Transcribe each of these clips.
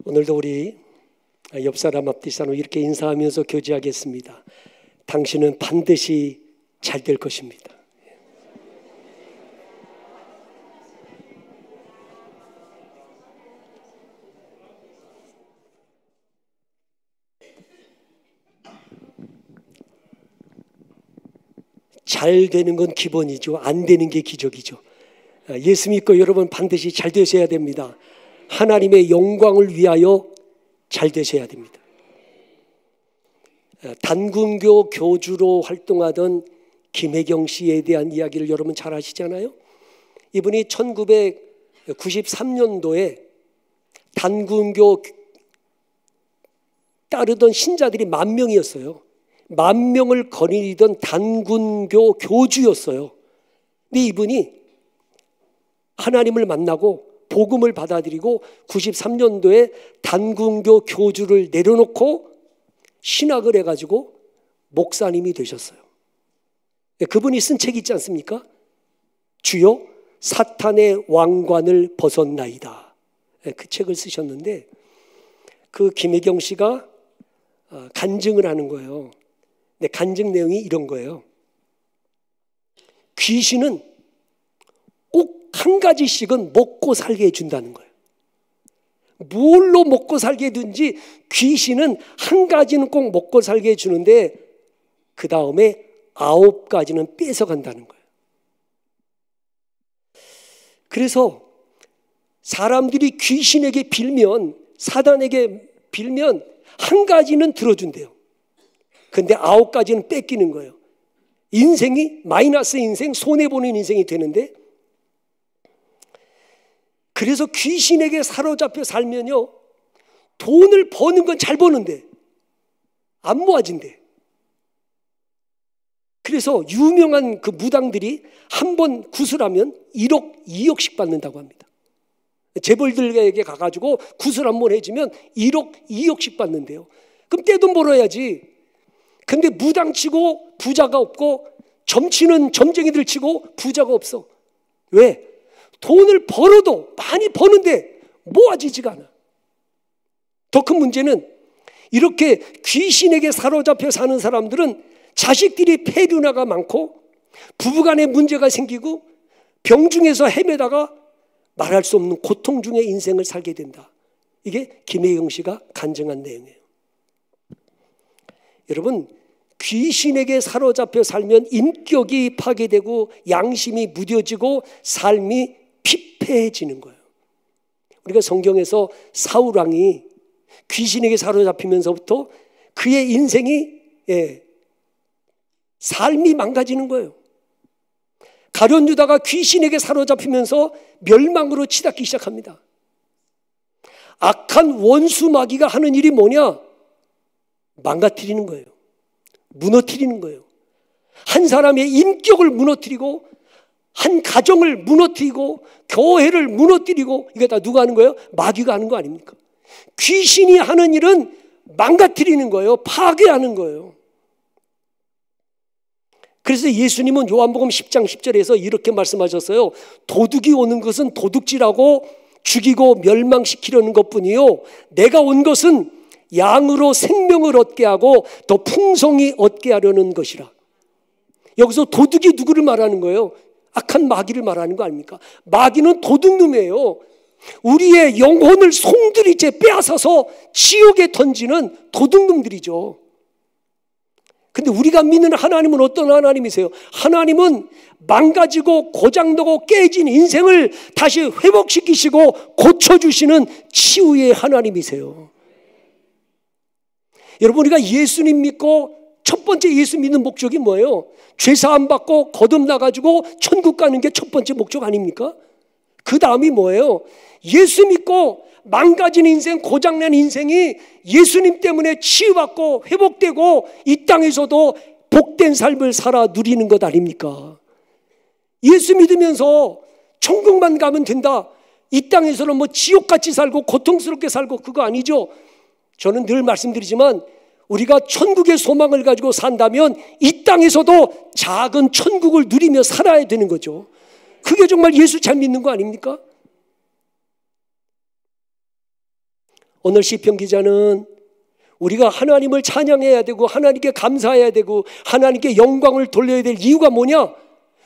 오늘도 우리 옆사람 앞뒤 사람 이렇게 인사하면서 교제하겠습니다. 당신은 반드시 잘 될 것입니다. 잘 되는 건 기본이죠. 안 되는 게 기적이죠. 예수 믿고 여러분 반드시 잘 되셔야 됩니다. 하나님의 영광을 위하여 잘 되셔야 됩니다. 단군교 교주로 활동하던 김혜경 씨에 대한 이야기를 여러분 잘 아시잖아요. 이분이 1993년도에 단군교 따르던 신자들이 10,000명이었어요. 10,000명을 거느리던 단군교 교주였어요. 근데 이분이 하나님을 만나고 복음을 받아들이고 93년도에 단군교 교주를 내려놓고 신학을 해가지고 목사님이 되셨어요. 그분이 쓴 책 있지 않습니까? 주여 사탄의 왕관을 벗었나이다. 그 책을 쓰셨는데 그 김혜경 씨가 간증을 하는 거예요. 근데 간증 내용이 이런 거예요. 귀신은 꼭 한 가지씩은 먹고 살게 해준다는 거예요. 뭘로 먹고 살게 해든지 귀신은 한 가지는 꼭 먹고 살게 해주는데 그 다음에 9가지는 뺏어간다는 거예요. 그래서 사람들이 귀신에게 빌면, 사단에게 빌면 한 가지는 들어준대요. 근데 9가지는 뺏기는 거예요. 인생이 마이너스 인생, 손해보는 인생이 되는데, 그래서 귀신에게 사로잡혀 살면요, 돈을 버는 건 잘 버는데 안 모아진대. 그래서 유명한 그 무당들이 한 번 구슬하면 1억, 2억씩 받는다고 합니다. 재벌들에게 가가지고 구슬 한 번 해주면 1억, 2억씩 받는데요. 그럼 떼돈 벌어야지. 근데 무당 치고 부자가 없고 점치는 점쟁이들 치고 부자가 없어. 왜? 돈을 벌어도 많이 버는데 모아지지가 않아. 더 큰 문제는 이렇게 귀신에게 사로잡혀 사는 사람들은 자식들이 폐륜화가 많고 부부간에 문제가 생기고 병중에서 헤매다가 말할 수 없는 고통 중의 인생을 살게 된다. 이게 김혜경 씨가 간증한 내용이에요. 여러분, 귀신에게 사로잡혀 살면 인격이 파괴되고 양심이 무뎌지고 삶이 피폐해지는 거예요. 우리가 성경에서 사울 왕이 귀신에게 사로잡히면서부터 그의 인생이 삶이 망가지는 거예요. 가룟 유다가 귀신에게 사로잡히면서 멸망으로 치닫기 시작합니다. 악한 원수 마귀가 하는 일이 뭐냐? 망가뜨리는 거예요. 무너뜨리는 거예요. 한 사람의 인격을 무너뜨리고 한 가정을 무너뜨리고 교회를 무너뜨리고, 이게 다 누가 하는 거예요? 마귀가 하는 거 아닙니까? 귀신이 하는 일은 망가뜨리는 거예요. 파괴하는 거예요. 그래서 예수님은 요한복음 10장 10절에서 이렇게 말씀하셨어요. 도둑이 오는 것은 도둑질하고 죽이고 멸망시키려는 것뿐이요, 내가 온 것은 양으로 생명을 얻게 하고 더 풍성히 얻게 하려는 것이라. 여기서 도둑이 누구를 말하는 거예요? 악한 마귀를 말하는 거 아닙니까? 마귀는 도둑놈이에요. 우리의 영혼을 송두리째 빼앗아서 지옥에 던지는 도둑놈들이죠. 근데 우리가 믿는 하나님은 어떤 하나님이세요? 하나님은 망가지고 고장나고 깨진 인생을 다시 회복시키시고 고쳐주시는 치유의 하나님이세요. 여러분, 우리가 예수님 믿고 첫 번째 예수 믿는 목적이 뭐예요? 죄사함 받고 거듭나가지고 천국 가는 게 첫 번째 목적 아닙니까? 그 다음이 뭐예요? 예수 믿고 망가진 인생, 고장난 인생이 예수님 때문에 치유받고 회복되고 이 땅에서도 복된 삶을 살아 누리는 것 아닙니까? 예수 믿으면서 천국만 가면 된다, 이 땅에서는 뭐 지옥같이 살고 고통스럽게 살고, 그거 아니죠. 저는 늘 말씀드리지만 우리가 천국의 소망을 가지고 산다면 이 땅에서도 작은 천국을 누리며 살아야 되는 거죠. 그게 정말 예수 잘 믿는 거 아닙니까? 오늘 시편 기자는 우리가 하나님을 찬양해야 되고 하나님께 감사해야 되고 하나님께 영광을 돌려야 될 이유가 뭐냐?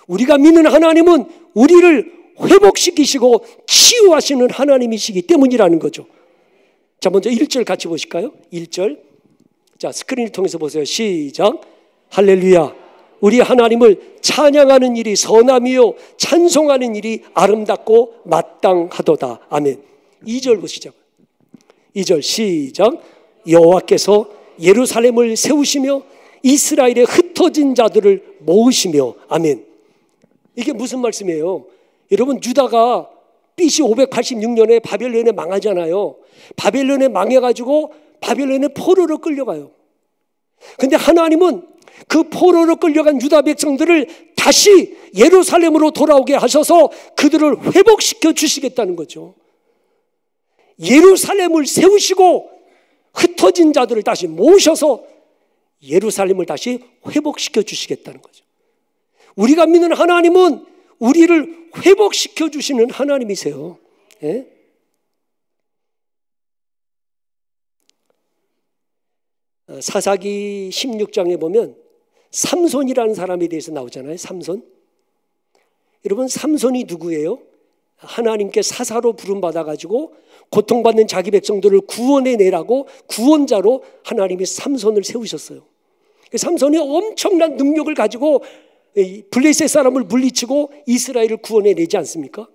우리가 믿는 하나님은 우리를 회복시키시고 치유하시는 하나님이시기 때문이라는 거죠. 자, 먼저 1절 같이 보실까요? 1절. 자, 스크린을 통해서 보세요. 시작. 할렐루야. 우리 하나님을 찬양하는 일이 선함이요 찬송하는 일이 아름답고 마땅하도다. 아멘. 2절 보시죠. 2절 시작. 여호와께서 예루살렘을 세우시며 이스라엘의 흩어진 자들을 모으시며. 아멘. 이게 무슨 말씀이에요? 여러분, 유다가 BC 586년에 바벨론에 망하잖아요. 바벨론에 망해가지고 바벨론에 포로로 끌려가요. 근데 하나님은 그 포로로 끌려간 유다 백성들을 다시 예루살렘으로 돌아오게 하셔서 그들을 회복시켜 주시겠다는 거죠. 예루살렘을 세우시고 흩어진 자들을 다시 모셔서 예루살렘을 다시 회복시켜 주시겠다는 거죠. 우리가 믿는 하나님은 우리를 회복시켜 주시는 하나님이세요. 예? 사사기 16장에 보면 삼손이라는 사람에 대해서 나오잖아요. 삼손. 여러분, 삼손이 누구예요? 하나님께 사사로 부름받아가지고 고통받는 자기 백성들을 구원해내라고 구원자로 하나님이 삼손을 세우셨어요. 삼손이 엄청난 능력을 가지고 블레셋 사람을 물리치고 이스라엘을 구원해내지 않습니까?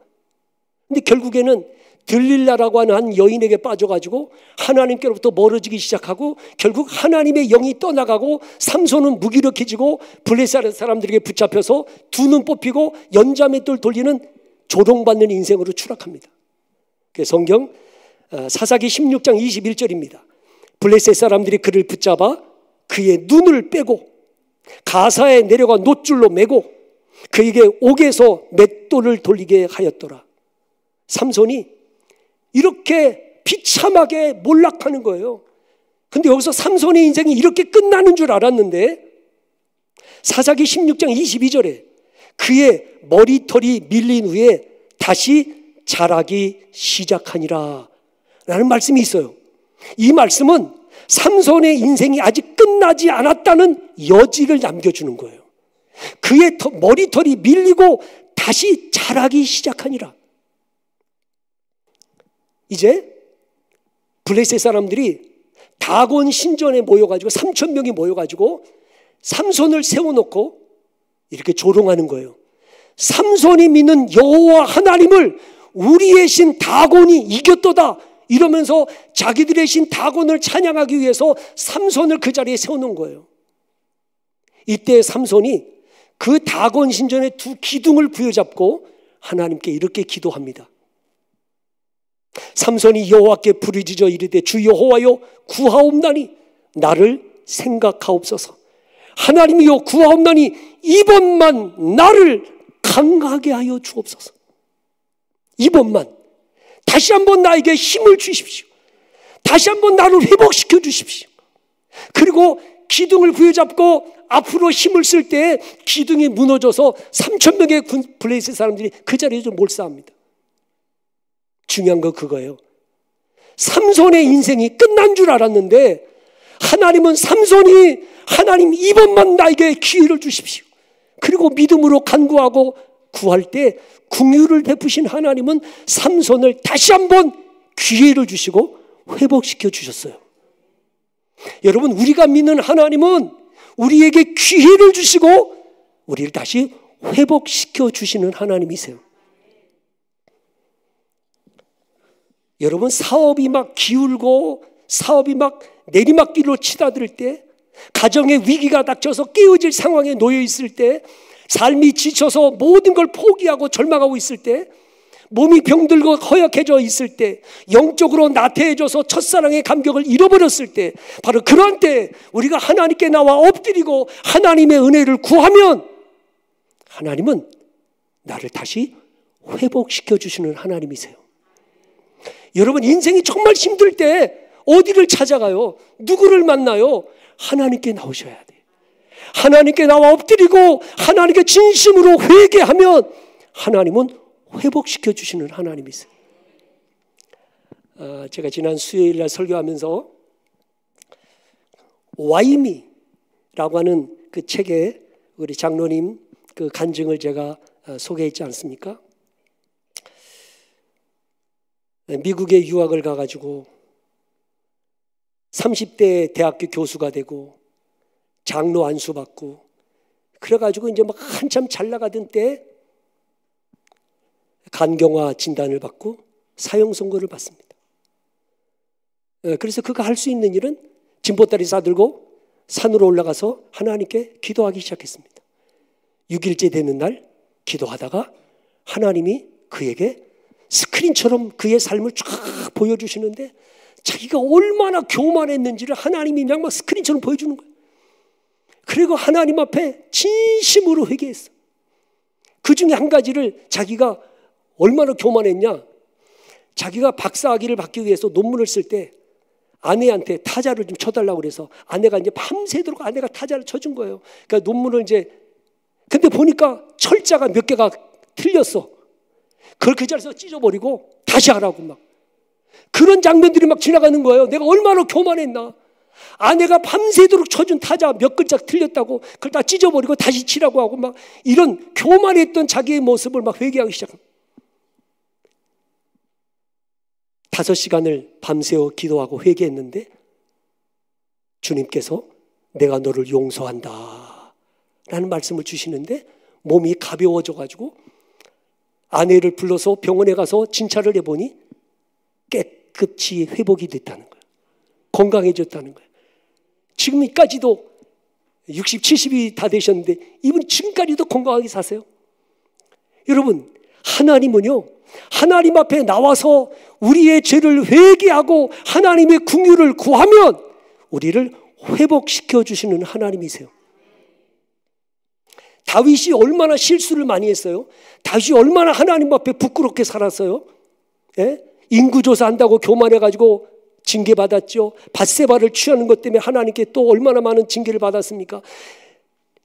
근데 결국에는 들릴라라고 하는 한 여인에게 빠져가지고 하나님께로부터 멀어지기 시작하고 결국 하나님의 영이 떠나가고 삼손은 무기력해지고 블레셋 사람들에게 붙잡혀서 두 눈 뽑히고 연자맷돌 돌리는 조롱받는 인생으로 추락합니다. 성경 사사기 16장 21절입니다. 블레셋 사람들이 그를 붙잡아 그의 눈을 빼고 가사에 내려가 놋줄로 매고 그에게 옥에서 맷돌을 돌리게 하였더라. 삼손이 이렇게 비참하게 몰락하는 거예요. 근데 여기서 삼손의 인생이 이렇게 끝나는 줄 알았는데 사사기 16장 22절에 그의 머리털이 밀린 후에 다시 자라기 시작하니라 라는 말씀이 있어요. 이 말씀은 삼손의 인생이 아직 끝나지 않았다는 여지를 남겨주는 거예요. 그의 머리털이 밀리고 다시 자라기 시작하니라. 이제 블레셋 사람들이 다곤 신전에 모여가지고 3,000명이 모여가지고 삼손을 세워놓고 이렇게 조롱하는 거예요. 삼손이 믿는 여호와 하나님을 우리의 신 다곤이 이겼도다 이러면서 자기들의 신 다곤을 찬양하기 위해서 삼손을 그 자리에 세워놓은 거예요. 이때 삼손이 그 다곤 신전에 두 기둥을 부여잡고 하나님께 이렇게 기도합니다. 삼손이 여호와께 부르짖어 이르되 주 여호와여 구하옵나니 나를 생각하옵소서. 하나님이여 구하옵나니 이번만 나를 강하게 하여 주옵소서. 이번만 다시 한번 나에게 힘을 주십시오. 다시 한번 나를 회복시켜 주십시오. 그리고 기둥을 부여잡고 앞으로 힘을 쓸 때 기둥이 무너져서 3,000명의 블레셋 사람들이 그 자리에서 몰사합니다. 중요한 건 그거예요. 삼손의 인생이 끝난 줄 알았는데 하나님은 삼손이 하나님 이번만 나에게 기회를 주십시오. 그리고 믿음으로 간구하고 구할 때 긍휼을 베푸신 하나님은 삼손을 다시 한번 기회를 주시고 회복시켜 주셨어요. 여러분, 우리가 믿는 하나님은 우리에게 기회를 주시고 우리를 다시 회복시켜 주시는 하나님이세요. 여러분, 사업이 막 기울고 사업이 막 내리막길로 치닫을 때, 가정의 위기가 닥쳐서 깨어질 상황에 놓여 있을 때, 삶이 지쳐서 모든 걸 포기하고 절망하고 있을 때, 몸이 병들고 허약해져 있을 때, 영적으로 나태해져서 첫사랑의 감격을 잃어버렸을 때, 바로 그런 때 우리가 하나님께 나와 엎드리고 하나님의 은혜를 구하면 하나님은 나를 다시 회복시켜 주시는 하나님이세요. 여러분, 인생이 정말 힘들 때 어디를 찾아가요? 누구를 만나요? 하나님께 나오셔야 돼요. 하나님께 나와 엎드리고 하나님께 진심으로 회개하면 하나님은 회복시켜 주시는 하나님이세요. 제가 지난 수요일 날 설교하면서 와이미라고 하는 그 책에 우리 장로님 그 간증을 제가 소개했지 않습니까? 미국에 유학을 가가지고 30대 대학교 교수가 되고 장로 안수받고 그래가지고 이제 막 한참 잘 나가던 때 간경화 진단을 받고 사형 선고를 받습니다. 그래서 그가 할 수 있는 일은 진보다리 싸들고 산으로 올라가서 하나님께 기도하기 시작했습니다. 6일째 되는 날 기도하다가 하나님이 그에게 스크린처럼 그의 삶을 쫙 보여주시는데 자기가 얼마나 교만했는지를 하나님이 그냥 막 스크린처럼 보여주는 거예요. 그리고 하나님 앞에 진심으로 회개했어. 그 중에 한 가지를 자기가 얼마나 교만했냐, 자기가 박사학위를 받기 위해서 논문을 쓸 때 아내한테 타자를 좀 쳐달라고 그래서 아내가 이제 밤새도록 아내가 타자를 쳐준 거예요. 그러니까 논문을 이제 근데 보니까 철자가 몇 개가 틀렸어. 그걸 그 자리에서 찢어버리고 다시 하라고 막 그런 장면들이 막 지나가는 거예요. 내가 얼마나 교만했나. 아내가 밤새도록 쳐준 타자 몇 글자 틀렸다고 그걸 다 찢어버리고 다시 치라고 하고 막 이런 교만했던 자기의 모습을 막 회개하기 시작합니다. 5시간을 밤새워 기도하고 회개했는데 주님께서 내가 너를 용서한다 라는 말씀을 주시는데 몸이 가벼워져 가지고 아내를 불러서 병원에 가서 진찰을 해보니 깨끗이 회복이 됐다는 거예요. 건강해졌다는 거예요. 지금까지도 60, 70이 다 되셨는데 이분이 지금까지도 건강하게 사세요. 여러분, 하나님은요, 하나님 앞에 나와서 우리의 죄를 회개하고 하나님의 긍휼을 구하면 우리를 회복시켜 주시는 하나님이세요. 다윗이 얼마나 실수를 많이 했어요. 다윗이 얼마나 하나님 앞에 부끄럽게 살았어요. 예? 인구조사한다고 교만해가지고 징계받았죠. 밧세바를 취하는 것 때문에 하나님께 또 얼마나 많은 징계를 받았습니까?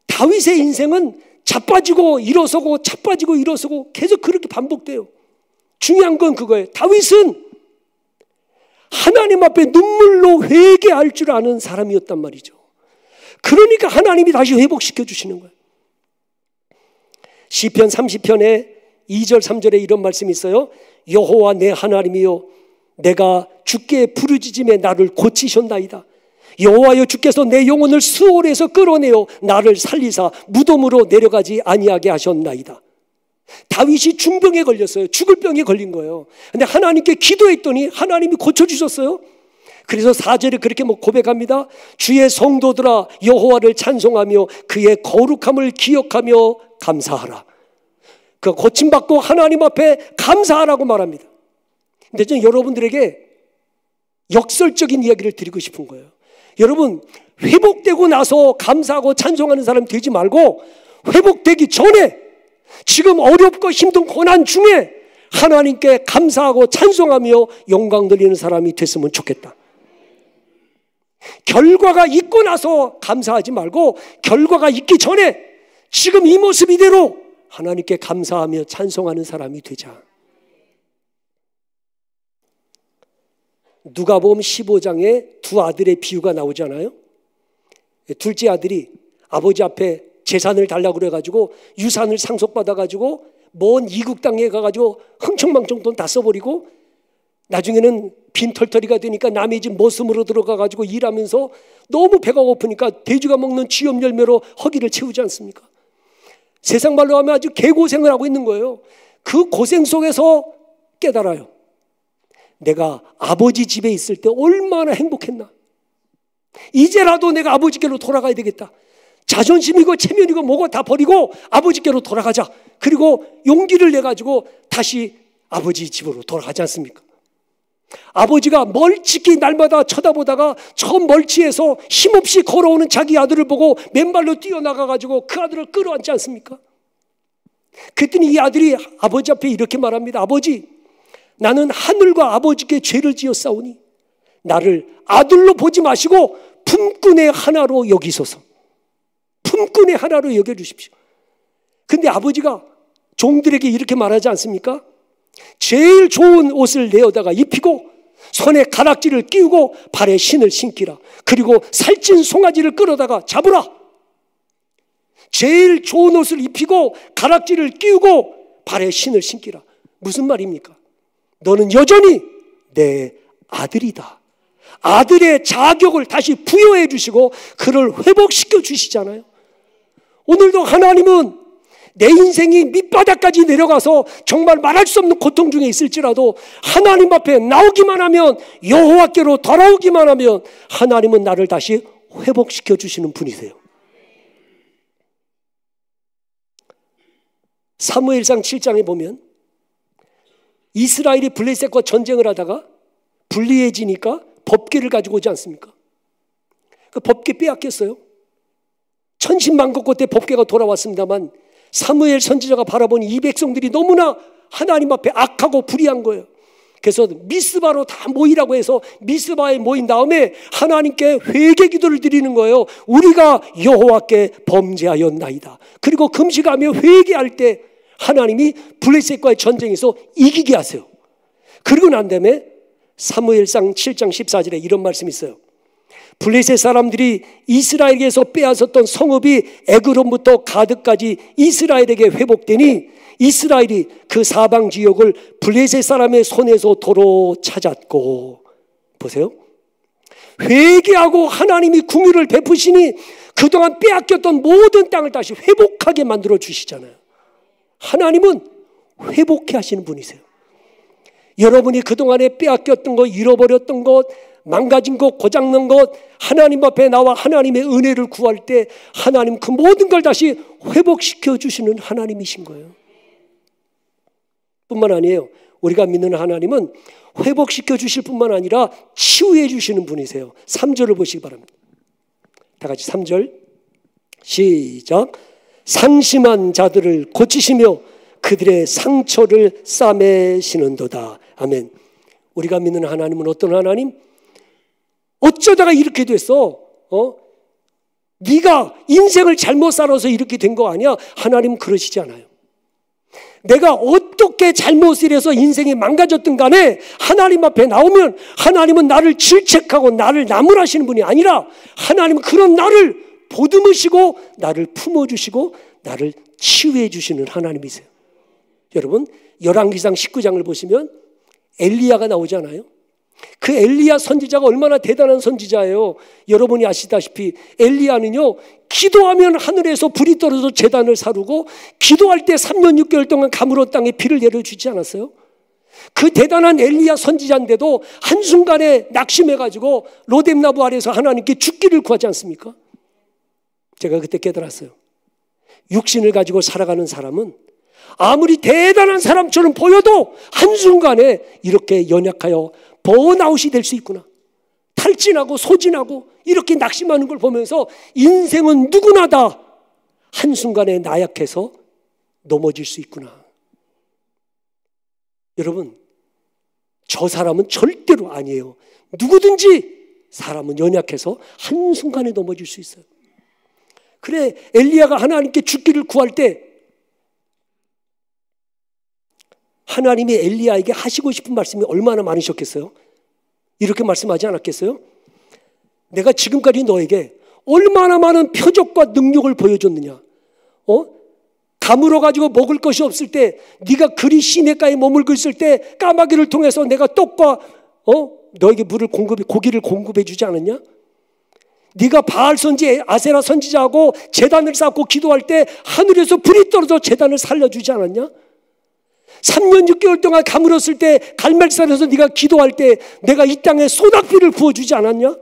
다윗의 인생은 자빠지고 일어서고 자빠지고 일어서고 계속 그렇게 반복돼요. 중요한 건 그거예요. 다윗은 하나님 앞에 눈물로 회개할 줄 아는 사람이었단 말이죠. 그러니까 하나님이 다시 회복시켜 주시는 거예요. 시편 30편에 2절 3절에 이런 말씀이 있어요. 여호와 내 하나님이여 내가 주께 부르짖음에 나를 고치셨나이다. 여호와여 주께서 내 영혼을 수월에서 끌어내어 나를 살리사 무덤으로 내려가지 아니하게 하셨나이다. 다윗이 중병에 걸렸어요. 죽을 병에 걸린 거예요. 근데 하나님께 기도했더니 하나님이 고쳐주셨어요. 그래서 4절에 그렇게 고백합니다. 주의 성도들아 여호와를 찬송하며 그의 거룩함을 기억하며 감사하라. 그 고침받고 하나님 앞에 감사하라고 말합니다. 근데 저는 여러분들에게 역설적인 이야기를 드리고 싶은 거예요. 여러분, 회복되고 나서 감사하고 찬송하는 사람 되지 말고 회복되기 전에 지금 어렵고 힘든 고난 중에 하나님께 감사하고 찬송하며 영광 돌리는 사람이 됐으면 좋겠다. 결과가 있고 나서 감사하지 말고 결과가 있기 전에 지금 이 모습 이대로 하나님께 감사하며 찬송하는 사람이 되자. 누가복음 15장에 두 아들의 비유가 나오잖아요. 둘째 아들이 아버지 앞에 재산을 달라고 그래가지고 유산을 상속받아가지고 먼 이국 땅에 가가지고 흥청망청 돈 다 써버리고 나중에는 빈털터리가 되니까 남의 집 머슴으로 들어가가지고 일하면서 너무 배가 고프니까 돼지가 먹는 쥐염 열매로 허기를 채우지 않습니까? 세상 말로 하면 아주 개고생을 하고 있는 거예요. 그 고생 속에서 깨달아요. 내가 아버지 집에 있을 때 얼마나 행복했나. 이제라도 내가 아버지께로 돌아가야 되겠다. 자존심이고 체면이고 뭐고 다 버리고 아버지께로 돌아가자. 그리고 용기를 내가지고 다시 아버지 집으로 돌아가지 않습니까? 아버지가 멀찍이 날마다 쳐다보다가 저 멀치에서 힘없이 걸어오는 자기 아들을 보고 맨발로 뛰어나가가지고 그 아들을 끌어안지 않습니까? 그랬더니 이 아들이 아버지 앞에 이렇게 말합니다. 아버지, 나는 하늘과 아버지께 죄를 지었사오니 나를 아들로 보지 마시고 품꾼의 하나로 여기소서. 품꾼의 하나로 여겨주십시오. 근데 아버지가 종들에게 이렇게 말하지 않습니까? 제일 좋은 옷을 내어다가 입히고 손에 가락지를 끼우고 발에 신을 신기라. 그리고 살찐 송아지를 끌어다가 잡으라. 제일 좋은 옷을 입히고 가락지를 끼우고 발에 신을 신기라. 무슨 말입니까? 너는 여전히 내 아들이다. 아들의 자격을 다시 부여해 주시고 그를 회복시켜 주시잖아요. 오늘도 하나님은 내 인생이 밑바닥까지 내려가서 정말 말할 수 없는 고통 중에 있을지라도 하나님 앞에 나오기만 하면, 여호와께로 돌아오기만 하면 하나님은 나를 다시 회복시켜 주시는 분이세요. 사무엘상 7장에 보면 이스라엘이 블레셋과 전쟁을 하다가 불리해지니까 법궤를 가지고 오지 않습니까? 그 법궤 빼앗겼어요. 천신만고 끝에 법궤가 돌아왔습니다만 사무엘 선지자가 바라보니 이 백성들이 너무나 하나님 앞에 악하고 불의한 거예요. 그래서 미스바로 다 모이라고 해서 미스바에 모인 다음에 하나님께 회개 기도를 드리는 거예요. 우리가 여호와께 범죄하였나이다. 그리고 금식하며 회개할 때 하나님이 블레셋과의 전쟁에서 이기게 하세요. 그러고 난 다음에 사무엘상 7장 14절에 이런 말씀이 있어요. 블레셋 사람들이 이스라엘에게서 빼앗았던 성읍이 에그론부터 가드까지 이스라엘에게 회복되니 이스라엘이 그 사방 지역을 블레셋 사람의 손에서 도로 찾았고, 보세요. 회개하고 하나님이 긍휼을 베푸시니 그동안 빼앗겼던 모든 땅을 다시 회복하게 만들어 주시잖아요. 하나님은 회복해 하시는 분이세요. 여러분이 그동안에 빼앗겼던 것, 잃어버렸던 것, 망가진 것, 고장난 것, 하나님 앞에 나와 하나님의 은혜를 구할 때 하나님 그 모든 걸 다시 회복시켜 주시는 하나님이신 거예요. 뿐만 아니에요. 우리가 믿는 하나님은 회복시켜 주실 뿐만 아니라 치유해 주시는 분이세요. 3절을 보시기 바랍니다. 다 같이 3절 시작. 상심한 자들을 고치시며 그들의 상처를 싸매시는도다. 아멘. 우리가 믿는 하나님은 어떤 하나님? 어쩌다가 이렇게 됐어? 네가 인생을 잘못 살아서 이렇게 된 거 아니야? 하나님은 그러시지 않아요. 내가 어떻게 잘못을 해서 인생이 망가졌든 간에 하나님 앞에 나오면 하나님은 나를 질책하고 나를 나무라시는 분이 아니라 하나님은 그런 나를 보듬으시고 나를 품어주시고 나를 치유해 주시는 하나님이세요. 여러분, 열왕기상 19장을 보시면 엘리야가 나오잖아요. 그 엘리야 선지자가 얼마나 대단한 선지자예요. 여러분이 아시다시피 엘리야는요, 기도하면 하늘에서 불이 떨어져 제단을 사르고 기도할 때 3년 6개월 동안 가물어 땅에 비를 내려주지 않았어요? 그 대단한 엘리야 선지자인데도 한순간에 낙심해가지고 로뎀나무 아래에서 하나님께 죽기를 구하지 않습니까? 제가 그때 깨달았어요. 육신을 가지고 살아가는 사람은 아무리 대단한 사람처럼 보여도 한순간에 이렇게 연약하여 번아웃이 될 수 있구나. 탈진하고 소진하고 이렇게 낙심하는 걸 보면서 인생은 누구나 다 한순간에 나약해서 넘어질 수 있구나. 여러분, 저 사람은 절대로 아니에요. 누구든지 사람은 연약해서 한순간에 넘어질 수 있어요. 그래, 엘리야가 하나님께 죽기를 구할 때 하나님이 엘리야에게 하시고 싶은 말씀이 얼마나 많으셨겠어요? 이렇게 말씀하지 않았겠어요? 내가 지금까지 너에게 얼마나 많은 표적과 능력을 보여줬느냐. 가물어가지고 먹을 것이 없을 때, 네가 그리 시냇가에 머물고 있을 때 까마귀를 통해서 내가 떡과 너에게 고기를 공급해 주지 않았냐? 네가 바알 선지, 아세라 선지자하고 제단을 쌓고 기도할 때 하늘에서 불이 떨어져 제단을 살려주지 않았냐? 3년 6개월 동안 가물었을 때 갈멜산에서 네가 기도할 때 내가 이 땅에 소낙비를 부어주지 않았냐?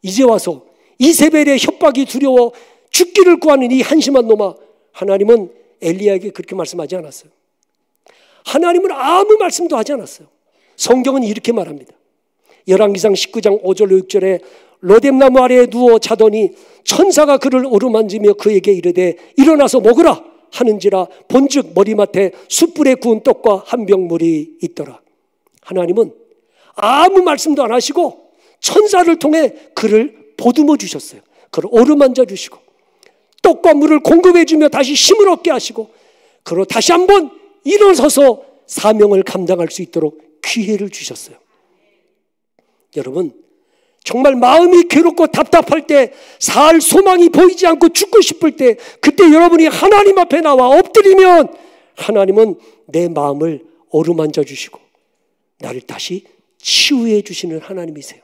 이제 와서 이세벨의 협박이 두려워 죽기를 구하는 이 한심한 놈아, 하나님은 엘리야에게 그렇게 말씀하지 않았어요. 하나님은 아무 말씀도 하지 않았어요. 성경은 이렇게 말합니다. 열왕기상 19장 5절 6절에 로뎀나무 아래에 누워 자더니 천사가 그를 어루만지며 그에게 이르되 일어나서 먹으라 하는지라 본즉 머리맡에 숯불에 구운 떡과 한 병 물이 있더라. 하나님은 아무 말씀도 안 하시고 천사를 통해 그를 보듬어 주셨어요. 그를 어루만져 주시고 떡과 물을 공급해 주며 다시 힘을 얻게 하시고 그로 다시 한번 일어서서 사명을 감당할 수 있도록 기회를 주셨어요. 여러분, 정말 마음이 괴롭고 답답할 때, 살 소망이 보이지 않고 죽고 싶을 때, 그때 여러분이 하나님 앞에 나와 엎드리면 하나님은 내 마음을 어루만져 주시고 나를 다시 치유해 주시는 하나님이세요.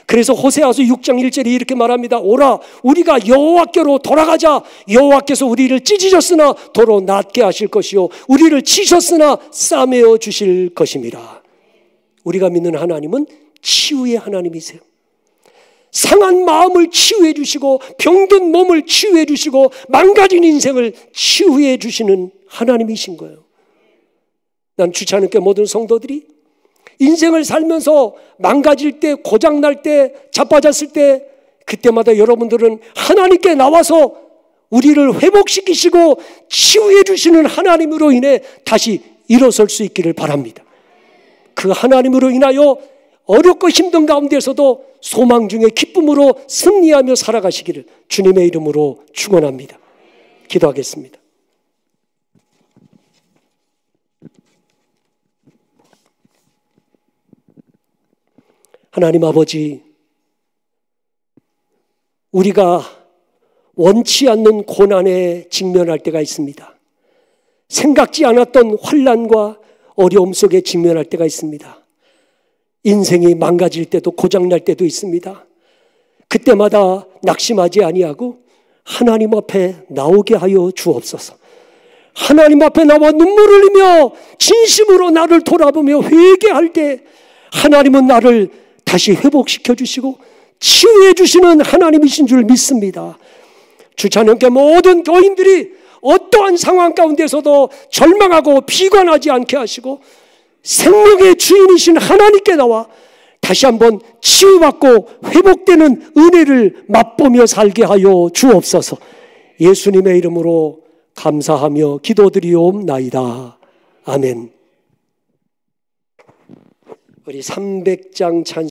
그래서 호세아서 6장 1절에 이렇게 말합니다. 오라, 우리가 여호와께로 돌아가자. 여호와께서 우리를 찢으셨으나 도로 낫게 하실 것이요 우리를 치셨으나 싸매어 주실 것입니다. 우리가 믿는 하나님은 치유의 하나님이세요. 상한 마음을 치유해 주시고 병든 몸을 치유해 주시고 망가진 인생을 치유해 주시는 하나님이신 거예요. 난 주차하는 모든 성도들이 인생을 살면서 망가질 때, 고장날 때, 자빠졌을 때, 그때마다 여러분들은 하나님께 나와서 우리를 회복시키시고 치유해 주시는 하나님으로 인해 다시 일어설 수 있기를 바랍니다. 그 하나님으로 인하여 어렵고 힘든 가운데서도 소망 중에 기쁨으로 승리하며 살아가시기를 주님의 이름으로 축원합니다. 기도하겠습니다. 하나님 아버지, 우리가 원치 않는 고난에 직면할 때가 있습니다. 생각지 않았던 환난과 어려움 속에 직면할 때가 있습니다. 인생이 망가질 때도 고장날 때도 있습니다. 그때마다 낙심하지 아니하고 하나님 앞에 나오게 하여 주옵소서. 하나님 앞에 나와 눈물 흘리며 진심으로 나를 돌아보며 회개할 때 하나님은 나를 다시 회복시켜 주시고 치유해 주시는 하나님이신 줄 믿습니다. 주차장교회 모든 교인들이 어떠한 상황 가운데서도 절망하고 비관하지 않게 하시고 생명의 주인이신 하나님께 나와 다시 한번 치유받고 회복되는 은혜를 맛보며 살게 하여 주옵소서. 예수님의 이름으로 감사하며 기도드리옵나이다. 아멘. 우리 300장 찬